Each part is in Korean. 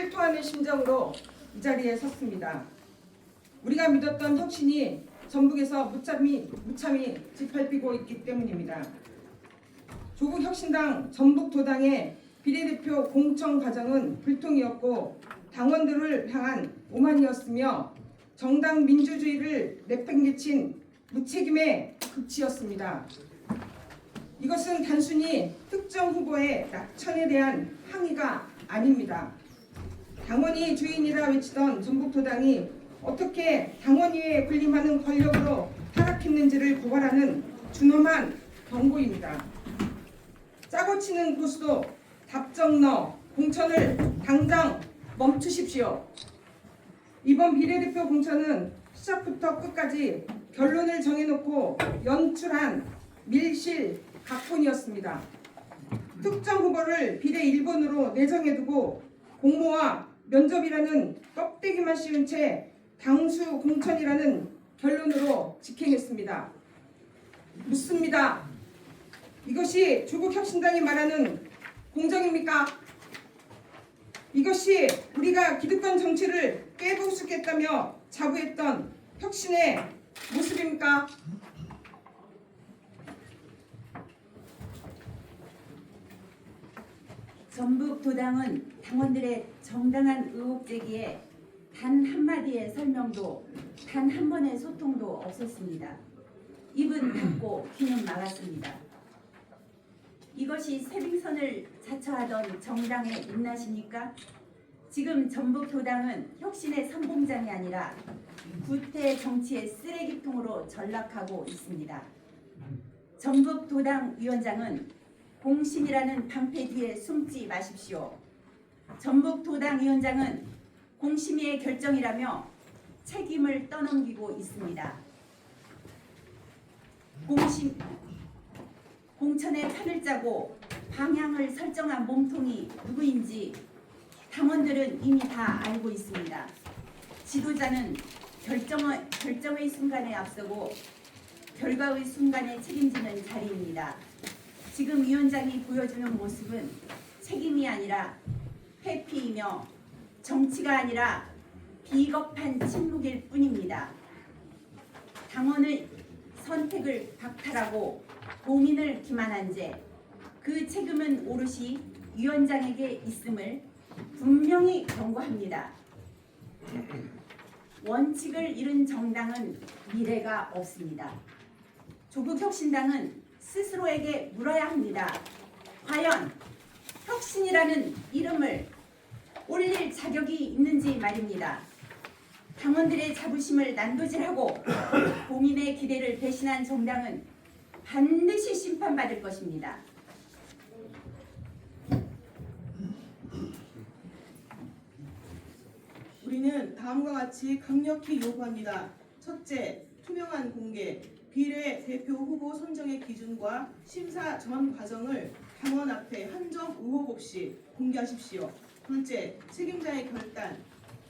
질투하는 심정으로 이 자리에 섰습니다. 우리가 믿었던 혁신이 전북에서 무참히 짓밟히고 있기 때문입니다. 조국 혁신당 전북도당의 비례대표 공천 과정은 불통이었고 당원들을 향한 오만이었으며 정당 민주주의를 내팽개친 무책임의 극치였습니다. 이것은 단순히 특정 후보의 낙천에 대한 항의가 아닙니다. 당원이 주인이라 외치던 전북도당이 어떻게 당원위에 군림하는 권력으로 타락했는지를 고발하는 준엄한 경고입니다. 짜고 치는 고수도 답정너 공천을 당장 멈추십시오. 이번 비례대표 공천은 시작부터 끝까지 결론을 정해놓고 연출한 밀실각본이었습니다. 특정 후보를 비례 1번으로 내정해두고 공모와 면접이라는 껍데기만 씌운 채 당수 공천이라는 결론으로 직행했습니다. 묻습니다. 이것이 조국 혁신당이 말하는 공정입니까? 이것이 우리가 기득권 정치를 깨부수겠다며 자부했던 혁신의 모습입니까? 전북도당은 당원들의 정당한 의혹 제기에 단 한마디의 설명도 단 한 번의 소통도 없었습니다. 입은 닫고 귀는 막았습니다. 이것이 세빙선을 자처하던 정당의 입맛입니까? 지금 전북도당은 혁신의 선봉장이 아니라 구태 정치의 쓰레기통으로 전락하고 있습니다. 전북도당 위원장은 공심이라는 방패 뒤에 숨지 마십시오. 전북도당 위원장은 공심위의 결정이라며 책임을 떠넘기고 있습니다. 공천의 판을 짜고 방향을 설정한 몸통이 누구인지 당원들은 이미 다 알고 있습니다. 지도자는 결정의 순간에 앞서고 결과의 순간에 책임지는 자리입니다. 지금 위원장이 보여주는 모습은 책임이 아니라 회피이며 정치가 아니라 비겁한 침묵일 뿐입니다. 당원의 선택을 박탈하고 공인을 기만한 죄, 그 책임은 오롯이 위원장에게 있음을 분명히 경고합니다. 원칙을 잃은 정당은 미래가 없습니다. 조국 혁신당은 스스로에게 물어야 합니다. 과연 혁신이라는 이름을 올릴 자격이 있는지 말입니다. 당원들의 자부심을 난도질하고 공인의 기대를 배신한 정당은 반드시 심판받을 것입니다. 우리는 다음과 같이 강력히 요구합니다. 첫째, 투명한 공개, 비례 대표 후보 선정의 기준과 심사 전 과정을 당원 앞에 한 점 의혹 없이 공개하십시오. 둘째, 책임자의 결단.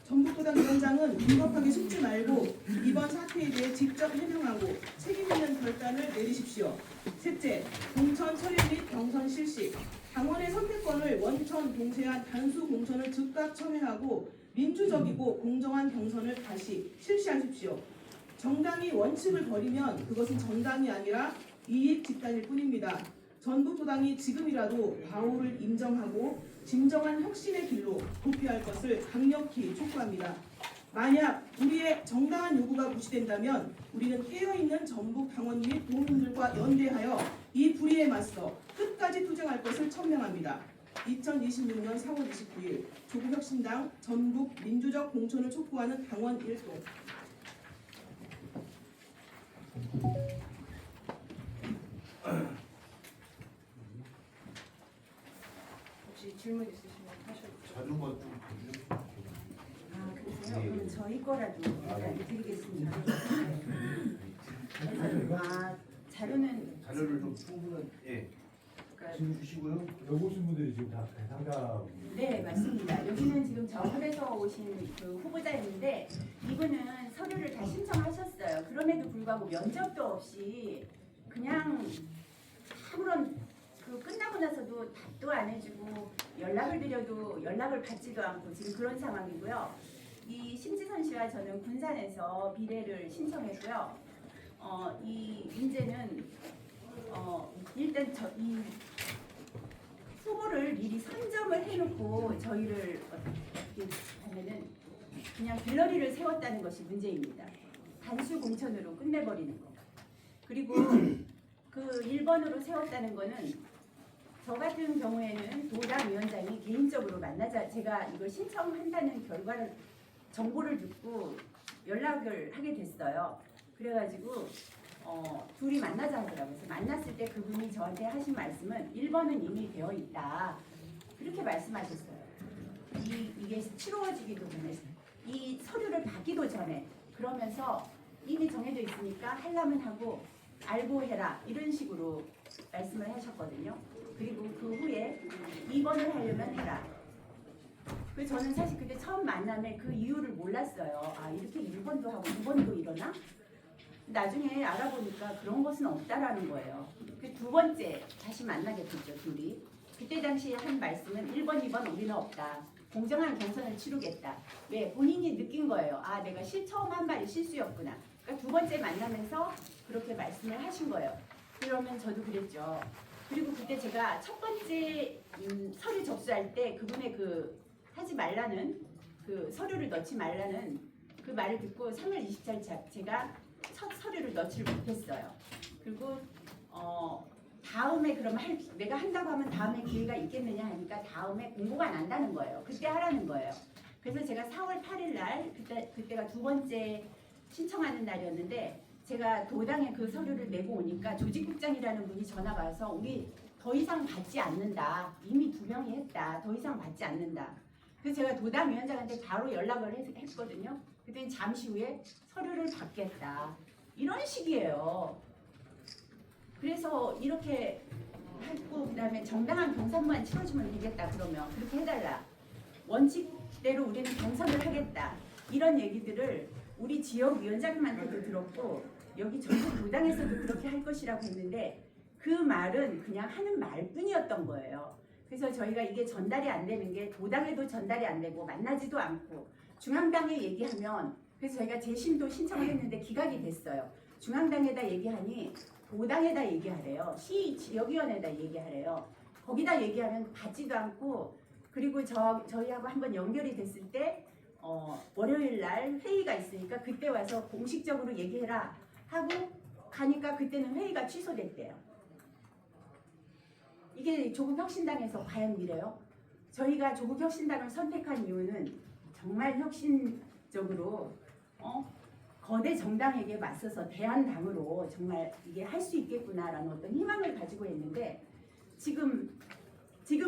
전북도당 위원장은 비겁하게 숨지 말고 이번 사태에 대해 직접 해명하고 책임 있는 결단을 내리십시오. 셋째, 공천 처리 및 경선 실시. 당원의 선택권을 원천 동세한 단수 공천을 즉각 철회하고 민주적이고 공정한 경선을 다시 실시하십시오. 정당이 원칙을 버리면 그것은 정당이 아니라 이익 집단일 뿐입니다. 전북도당이 지금이라도 과오를 인정하고 진정한 혁신의 길로 도피할 것을 강력히 촉구합니다. 만약 우리의 정당한 요구가 무시된다면 우리는 깨어있는 전북 당원 및 도민들과 연대하여 이 불의에 맞서 끝까지 투쟁할 것을 천명합니다. 2026년 4월 29일 조국혁신당 전북 민주적 공천을 촉구하는 당원 일동. 혹시 질문 있으시면 하셔도 자료가 좀 보여주세요. 그러세요? 그럼 저희 거라도 일단 드리겠습니다. 자료는 자료를 좀 충분한 지금 주시고요. 여기 오신 분들이 지금 다 대상자. 네, 맞습니다. 여기는 지금 저울에서 오신 그 후보자였는데 이분은 서류를 다 신청하셨어요. 그럼에도 불구하고 면접도 없이 그냥 아무런 그 그리고 끝나고 나서도 답도 안 해주고 연락을 드려도 연락을 받지도 않고 지금 그런 상황이고요. 이 심지선 씨와 저는 군산에서 비례를 신청했고요. 이 문제는 일단 이 후보를 미리 선점을 해놓고 저희를 어떻게 하면은 그냥 길러리를 세웠다는 것이 문제입니다. 단수 공천으로 끝내버리는 거. 그리고 그 1번으로 세웠다는 거는 저 같은 경우에는 도당 위원장이 개인적으로 만나자 제가 이걸 신청한다는 결과를 정보를 듣고 연락을 하게 됐어요. 그래가지고 둘이 만나자 하더라고요. 그래서 만났을 때 그분이 저한테 하신 말씀은 1번은 이미 되어 있다. 그렇게 말씀하셨어요. 이게 치루어지기도 전에 이 서류를 받기도 전에 그러면서 이미 정해져 있으니까 하려면 하고 알고 해라 이런 식으로 말씀을 하셨거든요. 그리고 그 후에 2번을 하려면 해라. 그 저는 사실 그때 처음 만남에 그 이유를 몰랐어요. 아 이렇게 1번도 하고 2번도 이러나? 나중에 알아보니까 그런 것은 없다라는 거예요. 그 두 번째 다시 만나게 됐죠 둘이. 그때 당시에 한 말씀은 1번, 2번 우리는 없다. 공정한 경선을 치르겠다. 왜? 본인이 느낀 거예요. 아 내가 처음 한 말이 실수였구나. 그러니까 두 번째 만나면서 그렇게 말씀을 하신 거예요. 그러면 저도 그랬죠. 그리고 그때 제가 첫 번째 서류 접수할 때 그분의 그 하지 말라는 그 서류를 넣지 말라는 그 말을 듣고 3월 24일 제가 첫 서류를 넣지를 못했어요. 그리고 다음에 그러면 내가 한다고 하면 다음에 기회가 있겠느냐 하니까 다음에 공고가 난다는 거예요. 그때 하라는 거예요. 그래서 제가 4월 8일 날 그때가 두 번째 신청하는 날이었는데 제가 도당에 그 서류를 내고 오니까 조직국장이라는 분이 전화가 와서 우리 더 이상 받지 않는다. 이미 2명이 했다. 더 이상 받지 않는다. 그래서 제가 도당 위원장한테 바로 연락을 했거든요. 그랬더니 잠시 후에 서류를 받겠다. 이런 식이에요. 그래서 이렇게 하고 그다음에 정당한 경선만 치러주면 되겠다. 그러면 그렇게 해달라. 원칙대로 우리는 경선을 하겠다. 이런 얘기들을 우리 지역 위원장님한테도 들었고 여기 전국 도당에서도 그렇게 할 것이라고 했는데 그 말은 그냥 하는 말뿐이었던 거예요. 그래서 저희가 이게 전달이 안 되는 게 도당에도 전달이 안 되고 만나지도 않고 중앙당에 얘기하면 그래서 저희가 재심도 신청을 했는데 기각이 됐어요. 중앙당에다 얘기하니 도당에다 얘기하래요. 시 지역위원회에다 얘기하래요. 거기다 얘기하면 받지도 않고 그리고 저희하고 한번 연결이 됐을 때 월요일 날 회의가 있으니까 그때 와서 공식적으로 얘기해라 하고 가니까 그때는 회의가 취소됐대요. 이게 조국혁신당에서 과연 이래요? 저희가 조국혁신당을 선택한 이유는 정말 혁신적으로 거대 정당에게 맞서서 대한당으로 정말 이게 할 수 있겠구나라는 어떤 희망을 가지고 있는데 지금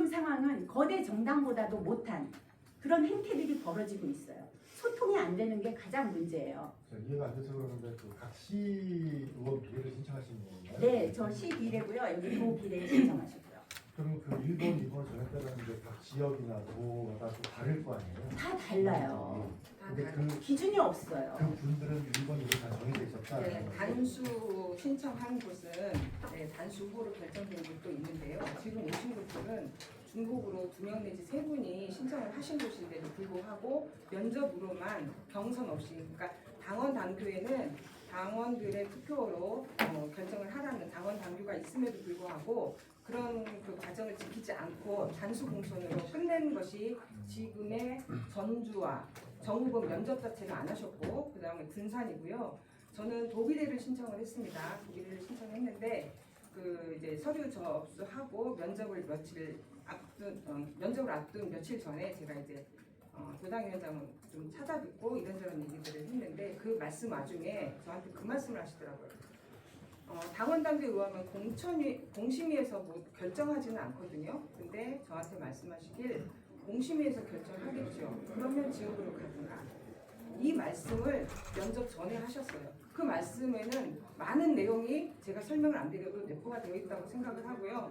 상황은 거대 정당보다도 못한 그런 행태들이 벌어지고 있어요. 소통이 안 되는 게 가장 문제예요. 이해가 안 돼서 그러는데 각 시 의원 비례를 신청하신 건가요? 네, 저 시비례고요. 여기 도비례 신청하셨고요. 그럼 그 1번, 2번 정했다는 게 각 지역이나 도마다 또 다를 거 아니에요? 다 달라요. 근데 그 기준이 없어요. 분들은 1번, 2번 다 정해져 있었다. 네, 단수 신청한 곳은 단수 후보로 결정된 곳도 있는데요. 지금 오신 곳들은 중복으로 2명 내지 3분이 신청을 하신 곳인데도 불구하고 면접으로만 경선 없이 그러니까 당원 당규에는 당원들의 투표로 결정을 하라는 당원 당규가 있음에도 불구하고 그런 그 과정을 지키지 않고 단수 공천으로 끝낸 것이 지금의 전주와 정후보 면접 자체를 안 하셨고 그 다음에 군산이고요. 저는 도비례를 신청을 했습니다. 도비례를 신청했는데 그 이제 서류 접수하고 면접을 앞둔 며칠 전에 제가 이제 도당위원장을 좀 찾아뵙고 이런저런 얘기들을 했는데 그 말씀 와중에 저한테 그 말씀을 하시더라고요. 당원 당규 의하면 공심위에서 뭐 결정하지는 않거든요. 근데 저한테 말씀하시길 공심위에서 결정하겠죠. 그러면 지역으로 가든가. 이 말씀을 면접 전에 하셨어요. 그 말씀에는 많은 내용이 제가 설명을 안 드려도 내포가 되어 있다고 생각을 하고요.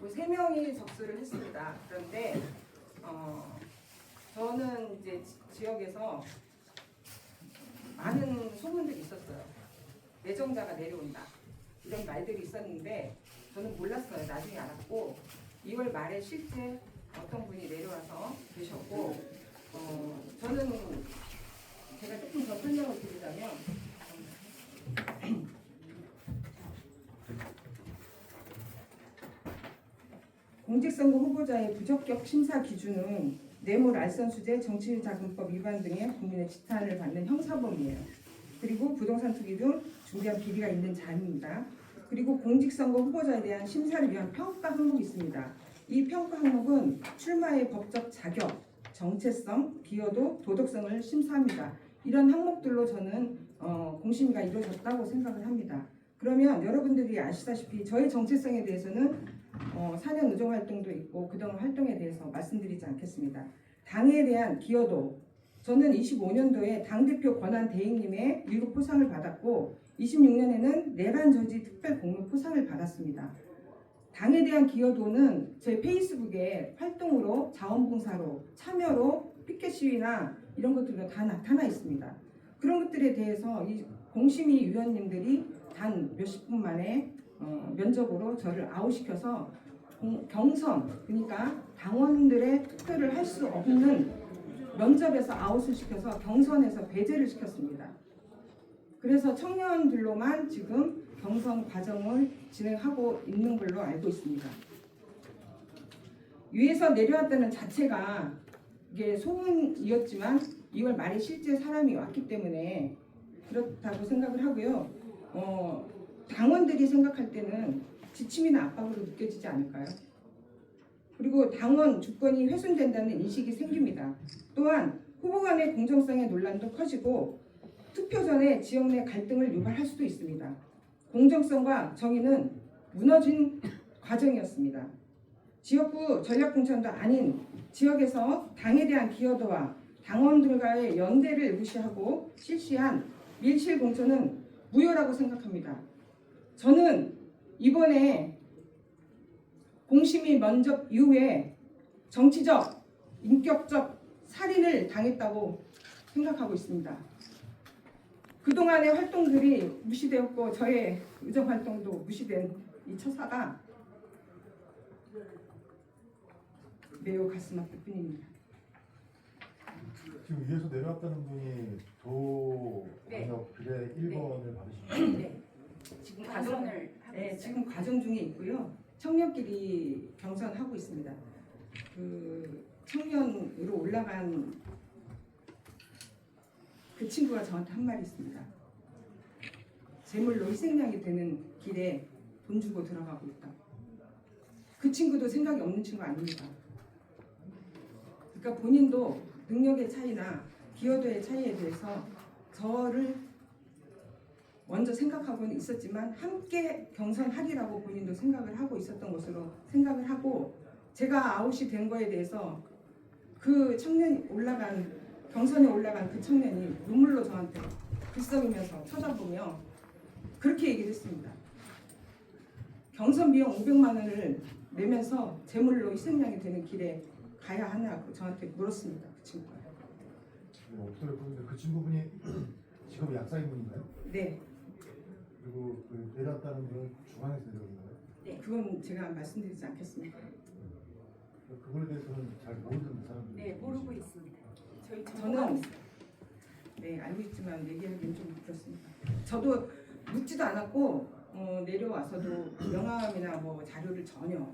3명이 접수를 했습니다. 그런데 저는 이제 지역에서 많은 소문들이 있었어요. 내정자가 내려온다. 이런 말들이 있었는데 저는 몰랐어요. 나중에 알았고 2월 말에 실제 어떤 분이 내려와서 계셨고 저는 제가 조금 더 설명을 드리자면 공직선거 후보자의 부적격 심사 기준은 뇌물 알선수재, 정치자금법 위반 등의 국민의 지탄을 받는 형사범이에요. 그리고 부동산 투기 등 중대한 비리가 있는 자입니다. 그리고 공직선거 후보자에 대한 심사를 위한 평가 항목이 있습니다. 이 평가 항목은 출마의 법적 자격, 정체성, 기여도, 도덕성을 심사합니다. 이런 항목들로 저는 공심위가 이루어졌다고 생각을 합니다. 그러면 여러분들이 아시다시피 저의 정체성에 대해서는 4년 의정 활동도 있고 그동안 활동에 대해서 말씀드리지 않겠습니다. 당에 대한 기여도, 저는 25년도에 당대표 권한 대행님의 1급 포상을 받았고 26년에는 내란 저지 특별 공로 포상을 받았습니다. 당에 대한 기여도는 제 페이스북에 활동으로, 자원봉사로, 참여로, 피켓 시위나 이런 것들로 다 나타나 있습니다. 그런 것들에 대해서 이 공심위 위원님들이 단 몇십 분 만에 면접으로 저를 아웃시켜서 경선, 그러니까 당원들의 투표를 할 수 없는 면접에서 아웃을 시켜서 경선에서 배제를 시켰습니다. 그래서 청년들로만 지금 경선 과정을 진행하고 있는 걸로 알고 있습니다. 위에서 내려왔다는 자체가 이게 소문이었지만 2월 말에 실제 사람이 왔기 때문에 그렇다고 생각을 하고요. 당원들이 생각할 때는 지침이나 압박으로 느껴지지 않을까요? 그리고 당원 주권이 훼손된다는 인식이 생깁니다. 또한 후보 간의 공정성의 논란도 커지고 투표 전에 지역 내 갈등을 유발할 수도 있습니다. 공정성과 정의는 무너진 과정이었습니다. 지역구 전략공천도 아닌 지역에서 당에 대한 기여도와 당원들과의 연대를 무시하고 실시한 밀실공천은 무효라고 생각합니다. 저는 이번에 공심위 면접 이후에 정치적, 인격적 살인을 당했다고 생각하고 있습니다. 그동안의 활동들이 무시되었고 저의 의정 활동도 무시된 이 처사가 매우 가슴 아플 뿐입니다. 지금 위에서 내려왔다는 분이 도광역 비례 1번을 받으신 거예요? 네. 지금 경선을 하고 네, 있어요. 지금 과정 중에 있고요. 청년끼리 경선하고 있습니다. 그 청년으로 올라간 그 친구가 저한테 한 말이 있습니다. 제물로 희생양이 되는 길에 돈 주고 들어가고 있다. 그 친구도 생각이 없는 친구 아닙니다. 그러니까 본인도 능력의 차이나 기여도의 차이에 대해서 저를 먼저 생각하고는 있었지만 함께 경선하리라고 본인도 생각을 하고 있었던 것으로 생각을 하고 제가 아웃이 된 거에 대해서 그 청년이 경선에 올라간 그 청년이 눈물로 저한테 글썽이면서 쳐다보며 그렇게 얘기를 했습니다. 경선 비용 500만 원을 내면서 제물로 희생양이 되는 길에 가야 하냐고 저한테 물었습니다. 그 친구가. 목소리를 보는데 그 친구분이 직업이 약사인분인가요? 네, 그리고 그 내려왔다는 분은 중앙에서 내려온 거예요? 그건 제가 말씀드리지 않겠습니다. 그거에 대해서는 잘 모르는 사람들. 네, 모르고 있습니다. 저희 저는 알고 있지만 얘기하기는 좀 그렇습니다. 저도 묻지도 않았고 내려와서도 명함이나 뭐 자료를 전혀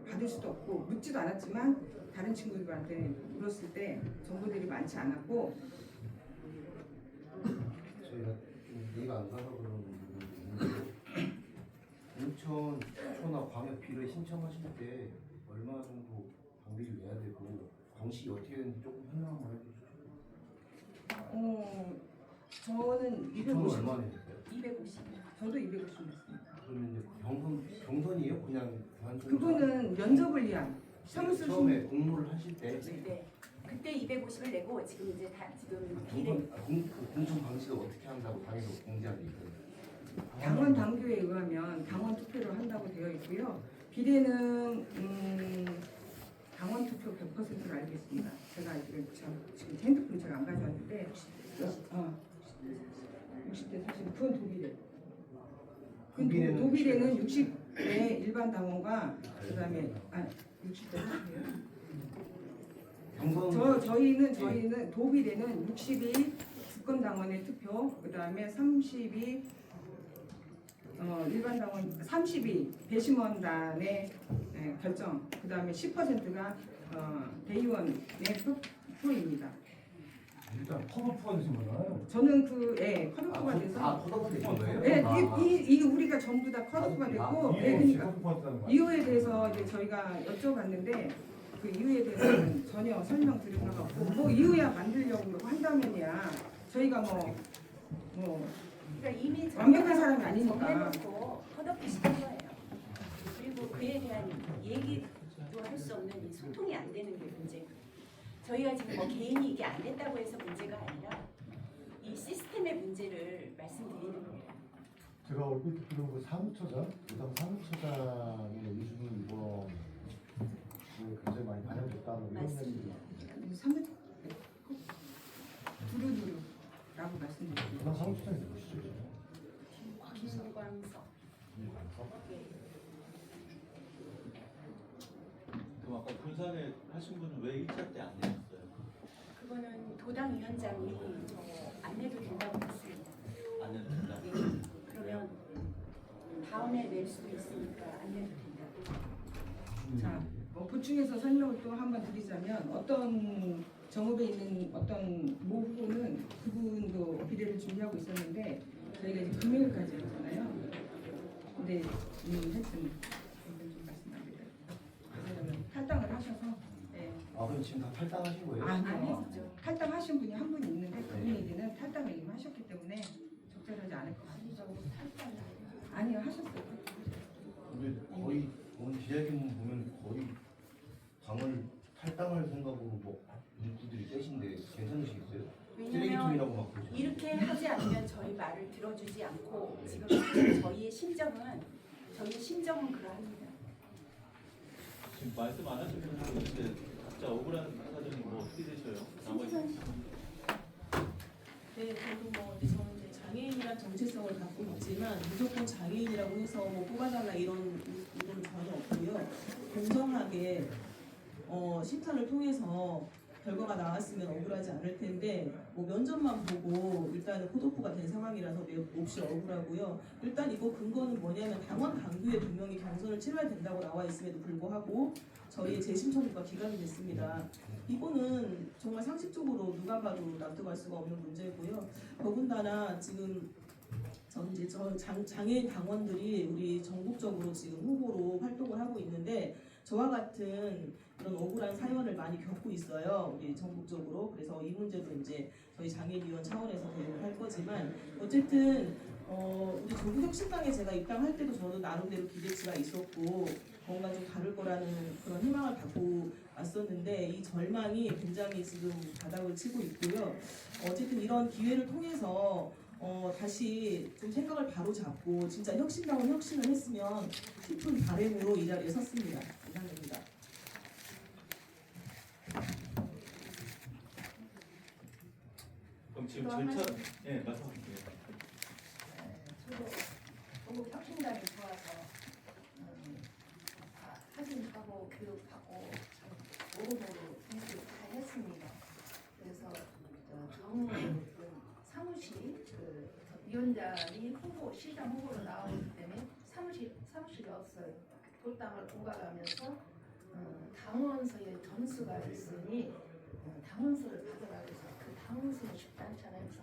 받을 수도 없고 묻지도 않았지만 다른 친구들한테 물었을 때 정보들이 많지 않았고 저희가 좀 이해가 안 가서 그런 부분이 있는데 인천 초나 광역 비를 신청하실 때 얼마 정도 방비를 내야 되고 방식이 어떻게 되는지 조금 설명 한번 해주시죠. 저는 저는 250, 얼마 내셨어요? 250. 저도 250 냈습니다. 그러면 이제 경선이에요? 그냥 단순 그거는 면접을 위한 사무소 처음에 공모를 하실 때 네. 그때 250을 내고 지금 이제 지금 공천 방식을 어떻게 한다고 당에서 공지한 게 있거든요. 당원 당규에 의하면 당원 투표를 한다고 되어 있고요. 비례는 당원 투표 100%를 알고 있습니다. 제가 지금 핸드폰 제가 안 가져왔는데 60대 40, 그건 도비례. 도비례는 도비례는 60 일반 당원과 그다음에 60대 경선 저희는 도비대는 60이 주권 당원의 투표, 그다음에 30이 일반 당원 30이 배심원단의 결정, 그다음에 10%가 대의원의 표입니다. 일단 컷오프가 되신 거잖아요. 저는 컷오프가 돼서 컷오프 되신 거예요? 이 우리가 전부 다 컷오프가 됐고, 이해 없이 컷오프가 됐다는 거예요. 이유에 대해서 이제 저희가 여쭤봤는데 그 이유에 대해서는 전혀 설명드릴 바가 없고, 뭐 이유야 만들려고 한다면야 저희가 그러니까 이미 완벽한 사람이 아니니까. 정해놓고 컷오프 시킨 거예요. 그리고 그에 대한 얘기도 할 수 없는 이 소통이 안 되는 게 문제고, 저희가 지금 뭐 개인이 이게 안 됐다고 해서 문제가 아니라 이 시스템의 문제를 말씀드리는 거예요. 제가 얼핏 듣기로 그 사무처장, 부당 사무처장의 의중이 이번 굉장히 많이 반영됐다는 이런 맞습니다. 얘기. 두루두루라고 말씀드릴게요. 부당 사무처장이 누구시죠? 김광석. 그럼 아까 군산에 하신 분은 왜 1차 때 안 내셨어요? 그거는 도당 위원장이 안 내도 된다고 했습니다. 안 내도 된다? 그러면 다음에 낼 수도 있으니까 안 내도 된다고. 자, 보충해서 설명을 또 한번 드리자면, 어떤 정읍에 있는 어떤 모 후보는 그분도 비례를 준비하고 있었는데 저희가 이제 금요일까지 했잖아요. 근데 하여튼 이건 좀 말씀 안 드려요. 왜냐면 탈당을 하셔서. 그럼 지금 다 탈당하신 거예요? 안 아니요. 했죠. 탈당하신 분이 한 분 있는데 그분에게는 탈당을 이미 하셨기 때문에 적절하지 않을 것 같아요. 아니요, 하셨어요. 근데 거의 오늘 기자회견 보면 거의 당을 탈당할 생각으로 뭐 문구들이 세신데 괜찮으시겠어요? 왜냐면 쓰레기통이라고 막 그러죠. 이렇게 하지 않으면 저희 말을 들어주지 않고, 지금 저희의 심정은 그러합니다. 지금 말씀 안 하신 분은 이제 각자 억울한 사정이 뭐 어떻게 되셔요? 나머지 네, 저도 저는 이제 장애인이란 정체성을 갖고 있지만 무조건 장애인이라고 해서 뽑아달라 이런 의도는 전혀 없고요. 공정하게 심사를 통해서 결과가 나왔으면 억울하지 않을 텐데 면접만 보고 일단은 컷오프가 된 상황이라서 몹시 억울하고요. 일단 이거 근거는 뭐냐면 당원 당규에 분명히 경선을 치러야 된다고 나와 있음에도 불구하고 저희의 재심 청구가 기각이 됐습니다. 이거는 정말 상식적으로 누가 봐도 납득할 수가 없는 문제고요. 더군다나 지금 이제 장애인 당원들이 우리 전국적으로 지금 후보로 활동을 하고 있는데 저와 같은 이런 억울한 사연을 많이 겪고 있어요. 우리 전국적으로. 그래서 이 문제도 이제 저희 장애인위원 차원에서 대응을 할 거지만 어쨌든 우리 조국혁신당에 제가 입당할 때도 저도 나름대로 기대치가 있었고 뭔가 좀 다를 거라는 그런 희망을 갖고 왔었는데 이 절망이 굉장히 지금 바닥을 치고 있고요. 어쨌든 이런 기회를 통해서 다시 좀 생각을 바로 잡고 진짜 혁신당은 혁신을 했으면 싶은 바람으로 이 자리에 섰습니다. 이상입니다. 그럼 지금 절차 말씀하세요. 저도 전국 혁신당이 좋아서 확인하고 교육하고 모범으로 준비 다 했습니다. 그래서 정무 사무실 위원장이 시장 후보로 나오기 때문에 사무실이 없어요. 돌담을 오가가면서 당원서에 점수가 있으니 당원서를 받으라 그래서 그 당원서는 쉽지 않잖아요. 그래서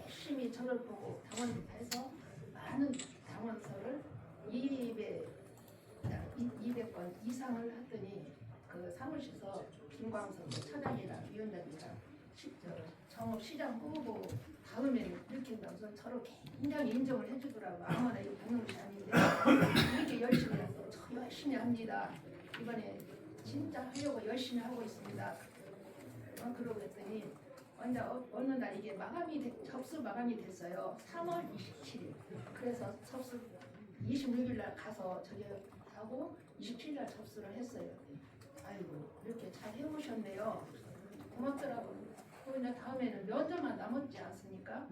열심히 저를 보고 당원해서 많은 당원서를 200건 이상을 했더니 그 사무실에서 김광석 차장이랑 위원장이랑 정읍시장 후보 다음에는 이렇게 나서 서로 굉장히 인정을 해주더라고. 아무나 이거 받는 것이 아닌데 이렇게 열심히 해서 저 열심히 합니다. 이번에 진짜 하려고 열심히 하고 있습니다. 그러고 했더니 어느 날 이게 접수 마감이 됐어요. 3월 27일. 그래서 접수 26일 날 가서 저기 하고 27일 날 접수를 했어요. 아이고 이렇게 잘 해오셨네요. 고맙더라고요. 그러나 다음에는 면접만 남았지 않습니까?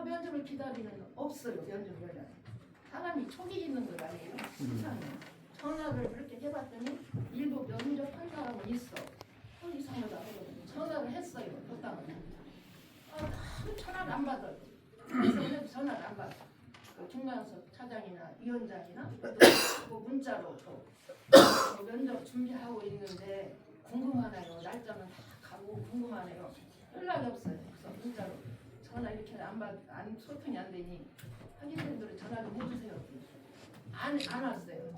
면접을 기다리는 없어요. 면접 연락. 사람이 촉이 있는 것 아니에요? 세상에. 전화를 그렇게 해봤더니 일부 면접한 사람은 있어. 이상하다 하거든요. 전화를 했어요. 그다음에 아무 전화를 안 받아요. 그래서 전화를 안 받아. 그 김광석 차장이나 위원장이나 또 문자로 또 면접 준비하고 있는데 궁금하네요. 날짜는 다 가고 궁금하네요. 연락이 없어요. 그래서 문자로 전화 이렇게 안 소통이 안 되니 하기님들은 전화 좀 해주세요. 안 왔어요.